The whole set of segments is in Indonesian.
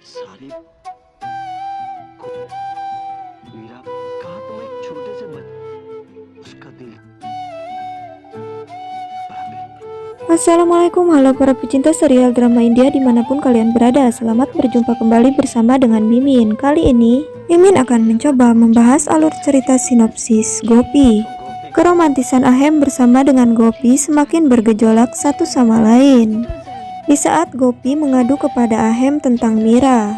सारे को मेरा कहा तो मैं छोटे से उसका दिल Assalamualaikum, halo para pecinta serial drama India dimanapun kalian berada. Selamat berjumpa kembali bersama dengan Mimin. Kali ini Mimin akan mencoba membahas alur cerita sinopsis Gopi. Keromantisan Ahem bersama dengan Gopi semakin bergejolak satu sama lain. Di saat Gopi mengadu kepada Ahem tentang Mira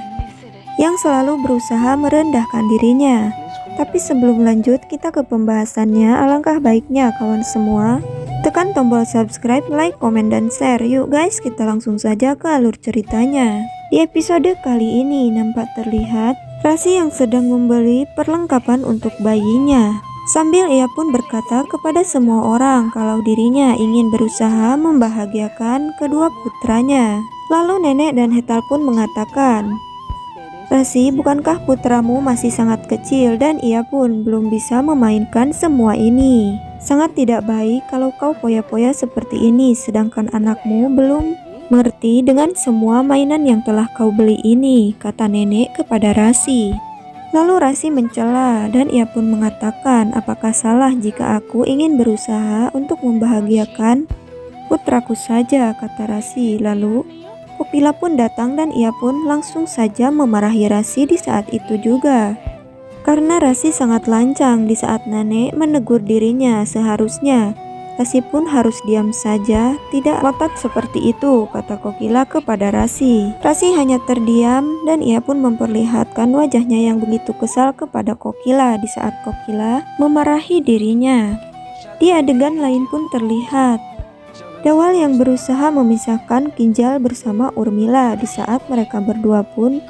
yang selalu berusaha merendahkan dirinya. Tapi sebelum lanjut kita ke pembahasannya, alangkah baiknya kawan semua tekan tombol subscribe, like, komen, dan share. Yuk guys, kita langsung saja ke alur ceritanya. Di episode kali ini nampak terlihat Rasi yang sedang membeli perlengkapan untuk bayinya. Sambil ia pun berkata kepada semua orang kalau dirinya ingin berusaha membahagiakan kedua putranya. Lalu nenek dan Hetal pun mengatakan, "Rasi, bukankah putramu masih sangat kecil dan ia pun belum bisa memainkan semua ini? Sangat tidak baik kalau kau poya-poya seperti ini sedangkan anakmu belum mengerti dengan semua mainan yang telah kau beli ini," kata nenek kepada Rasi. Lalu Rasi mencela dan ia pun mengatakan, "Apakah salah jika aku ingin berusaha untuk membahagiakan putraku saja," kata Rasi. Lalu Kopila pun datang dan ia pun langsung saja memarahi Rasi di saat itu juga. Karena Rasi sangat lancang di saat nenek menegur dirinya, seharusnya Rasi pun harus diam saja, tidak ngotot seperti itu, kata Kokila kepada Rasi. Rasi hanya terdiam dan ia pun memperlihatkan wajahnya yang begitu kesal kepada Kokila di saat Kokila memarahi dirinya. Di adegan lain pun terlihat Dawal yang berusaha memisahkan Kinjal bersama Urmila di saat mereka berdua pun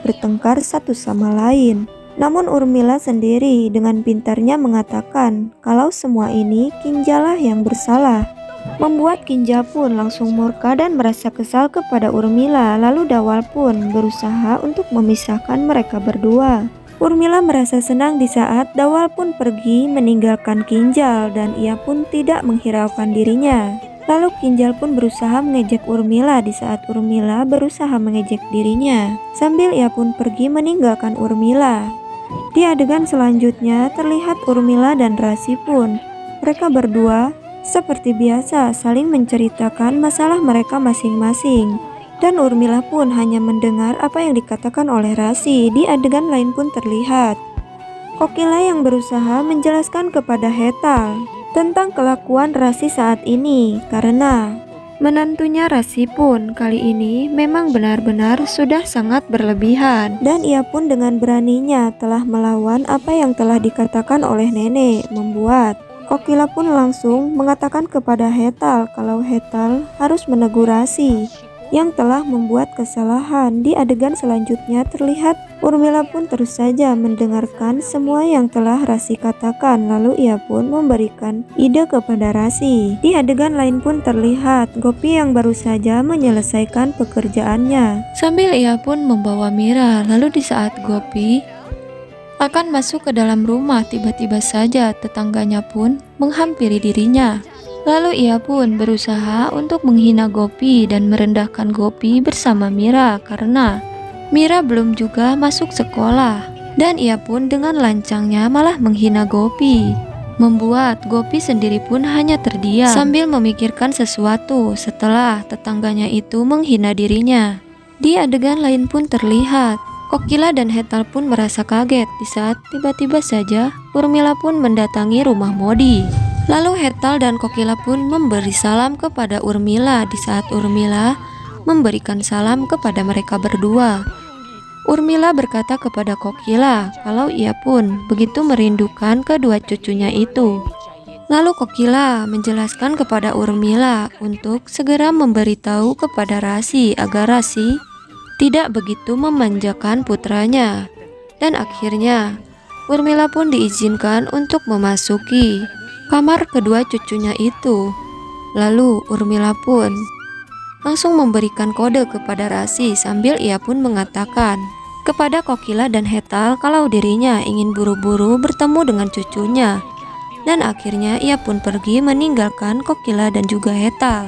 bertengkar satu sama lain. Namun Urmila sendiri dengan pintarnya mengatakan kalau semua ini Kinjal yang bersalah. Membuat Kinjal pun langsung murka dan merasa kesal kepada Urmila. Lalu Dawal pun berusaha untuk memisahkan mereka berdua. Urmila merasa senang di saat Dawal pun pergi meninggalkan Kinjal dan ia pun tidak menghiraukan dirinya. Lalu Kinjal pun berusaha mengejek Urmila di saat Urmila berusaha mengejek dirinya. Sambil ia pun pergi meninggalkan Urmila. Di adegan selanjutnya terlihat Urmila dan Rasi pun. Mereka berdua seperti biasa saling menceritakan masalah mereka masing-masing. Dan Urmila pun hanya mendengar apa yang dikatakan oleh Rasi. Di adegan lain pun terlihat Kokila yang berusaha menjelaskan kepada Hetal tentang kelakuan Rasi saat ini, karena menantunya Rasi pun kali ini memang benar-benar sudah sangat berlebihan dan ia pun dengan beraninya telah melawan apa yang telah dikatakan oleh nenek, membuat Kokila pun langsung mengatakan kepada Hetal kalau Hetal harus menegur Rasi yang telah membuat kesalahan. Di adegan selanjutnya terlihat Urmila pun terus saja mendengarkan semua yang telah Rasi katakan, lalu ia pun memberikan ide kepada Rasi. Di adegan lain pun terlihat Gopi yang baru saja menyelesaikan pekerjaannya sambil ia pun membawa Mira. Lalu di saat Gopi akan masuk ke dalam rumah, tiba-tiba saja tetangganya pun menghampiri dirinya. Lalu ia pun berusaha untuk menghina Gopi dan merendahkan Gopi bersama Mira karena Mira belum juga masuk sekolah. Dan ia pun dengan lancangnya malah menghina Gopi, membuat Gopi sendiri pun hanya terdiam sambil memikirkan sesuatu setelah tetangganya itu menghina dirinya. Di adegan lain pun terlihat Kokila dan Hetal pun merasa kaget di saat tiba-tiba saja Urmila pun mendatangi rumah Modi. Lalu Hetal dan Kokila pun memberi salam kepada Urmila di saat Urmila memberikan salam kepada mereka berdua. Urmila berkata kepada Kokila kalau ia pun begitu merindukan kedua cucunya itu. Lalu Kokila menjelaskan kepada Urmila untuk segera memberitahu kepada Rasi agar Rasi tidak begitu memanjakan putranya. Dan akhirnya Urmila pun diizinkan untuk memasuki kamar kedua cucunya itu. Lalu Urmila pun langsung memberikan kode kepada Rasi sambil ia pun mengatakan kepada Kokila dan Hetal kalau dirinya ingin buru-buru bertemu dengan cucunya. Dan akhirnya ia pun pergi meninggalkan Kokila dan juga Hetal.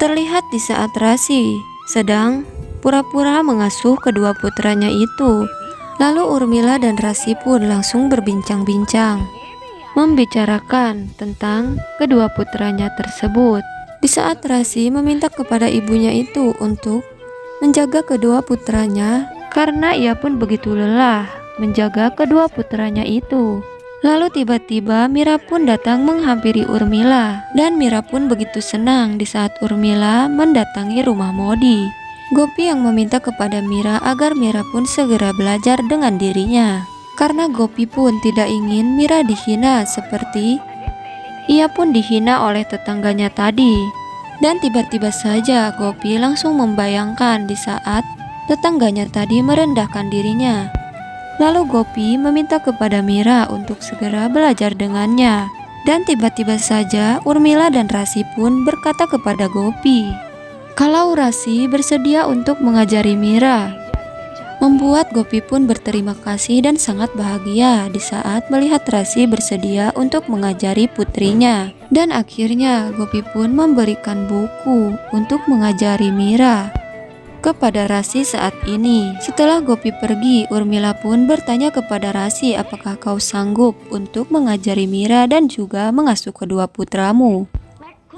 Terlihat di saat Rasi sedang pura-pura mengasuh kedua putranya itu. Lalu Urmila dan Rasi pun langsung berbincang-bincang, membicarakan tentang kedua putranya tersebut. Di saat Rasi meminta kepada ibunya itu untuk menjaga kedua putranya karena ia pun begitu lelah menjaga kedua putranya itu. Lalu tiba-tiba Mira pun datang menghampiri Urmila dan Mira pun begitu senang di saat Urmila mendatangi rumah Modi. Gopi yang meminta kepada Mira agar Mira pun segera belajar dengan dirinya karena Gopi pun tidak ingin Mira dihina seperti ia pun dihina oleh tetangganya tadi. Dan tiba-tiba saja Gopi langsung membayangkan di saat tetangganya tadi merendahkan dirinya. Lalu Gopi meminta kepada Mira untuk segera belajar dengannya. Dan tiba-tiba saja Urmila dan Rasi pun berkata kepada Gopi kalau Rasi bersedia untuk mengajari Mira. Membuat Gopi pun berterima kasih dan sangat bahagia di saat melihat Rasi bersedia untuk mengajari putrinya. Dan akhirnya Gopi pun memberikan buku untuk mengajari Mira kepada Rasi saat ini. Setelah Gopi pergi, Urmila pun bertanya kepada Rasi, apakah kau sanggup untuk mengajari Mira dan juga mengasuh kedua putramu?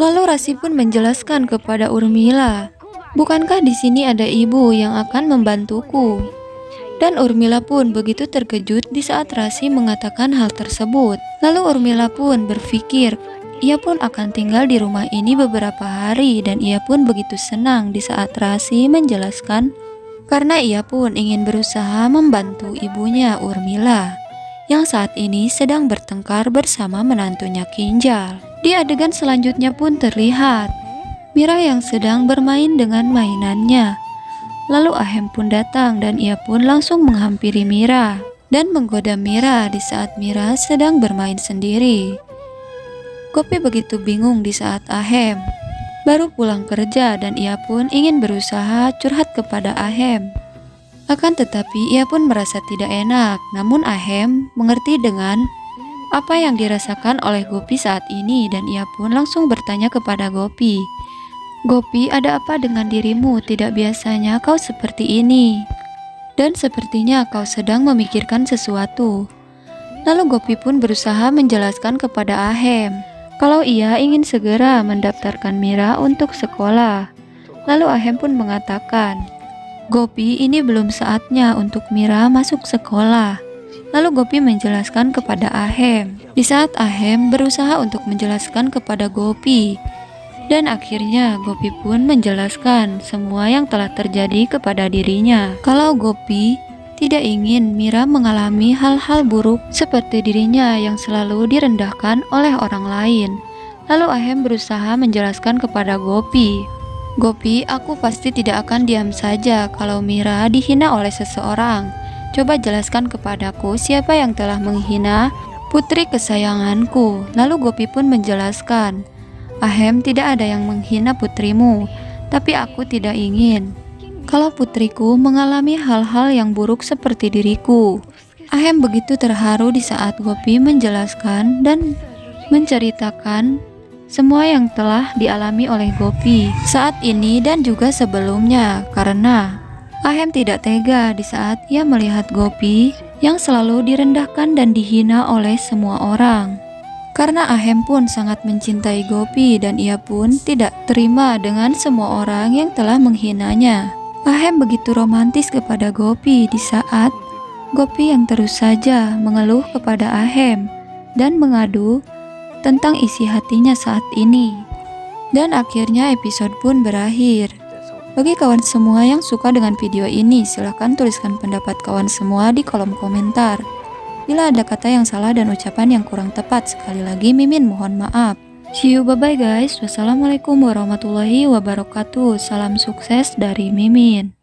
Lalu Rasi pun menjelaskan kepada Urmila, bukankah di sini ada ibu yang akan membantuku? Dan Urmila pun begitu terkejut di saat Rasi mengatakan hal tersebut. Lalu Urmila pun berpikir, ia pun akan tinggal di rumah ini beberapa hari dan ia pun begitu senang di saat Rasi menjelaskan karena ia pun ingin berusaha membantu ibunya Urmila yang saat ini sedang bertengkar bersama menantunya Kinjal. Di adegan selanjutnya pun terlihat Mira yang sedang bermain dengan mainannya. Lalu Ahem pun datang dan ia pun langsung menghampiri Mira dan menggoda Mira di saat Mira sedang bermain sendiri. Gopi begitu bingung di saat Ahem baru pulang kerja dan ia pun ingin berusaha curhat kepada Ahem. Akan tetapi ia pun merasa tidak enak, namun Ahem mengerti dengan apa yang dirasakan oleh Gopi saat ini dan ia pun langsung bertanya kepada Gopi, Gopi, ada apa dengan dirimu? Tidak biasanya kau seperti ini. Dan sepertinya kau sedang memikirkan sesuatu. Lalu Gopi pun berusaha menjelaskan kepada Ahem kalau ia ingin segera mendaftarkan Mira untuk sekolah. Lalu Ahem pun mengatakan, Gopi, ini belum saatnya untuk Mira masuk sekolah. Lalu Gopi menjelaskan kepada Ahem. Di saat Ahem berusaha untuk menjelaskan kepada Gopi. Dan akhirnya Gopi pun menjelaskan semua yang telah terjadi kepada dirinya. Kalau Gopi tidak ingin Mira mengalami hal-hal buruk seperti dirinya yang selalu direndahkan oleh orang lain. Lalu Ahem berusaha menjelaskan kepada Gopi, Gopi, aku pasti tidak akan diam saja kalau Mira dihina oleh seseorang. Coba jelaskan kepadaku siapa yang telah menghina putri kesayanganku. Lalu Gopi pun menjelaskan, Ahem, tidak ada yang menghina putrimu, tapi aku tidak ingin kalau putriku mengalami hal-hal yang buruk seperti diriku. Ahem begitu terharu di saat Gopi menjelaskan dan menceritakan semua yang telah dialami oleh Gopi saat ini dan juga sebelumnya, karena Ahem tidak tega di saat ia melihat Gopi yang selalu direndahkan dan dihina oleh semua orang. Karena Ahem pun sangat mencintai Gopi dan ia pun tidak terima dengan semua orang yang telah menghinanya. Ahem begitu romantis kepada Gopi di saat Gopi yang terus saja mengeluh kepada Ahem dan mengadu tentang isi hatinya saat ini. Dan akhirnya episode pun berakhir. Bagi kawan semua yang suka dengan video ini, silahkan tuliskan pendapat kawan semua di kolom komentar. Bila ada kata yang salah dan ucapan yang kurang tepat, sekali lagi Mimin mohon maaf. See you, bye-bye guys. Wassalamualaikum warahmatullahi wabarakatuh. Salam sukses dari Mimin.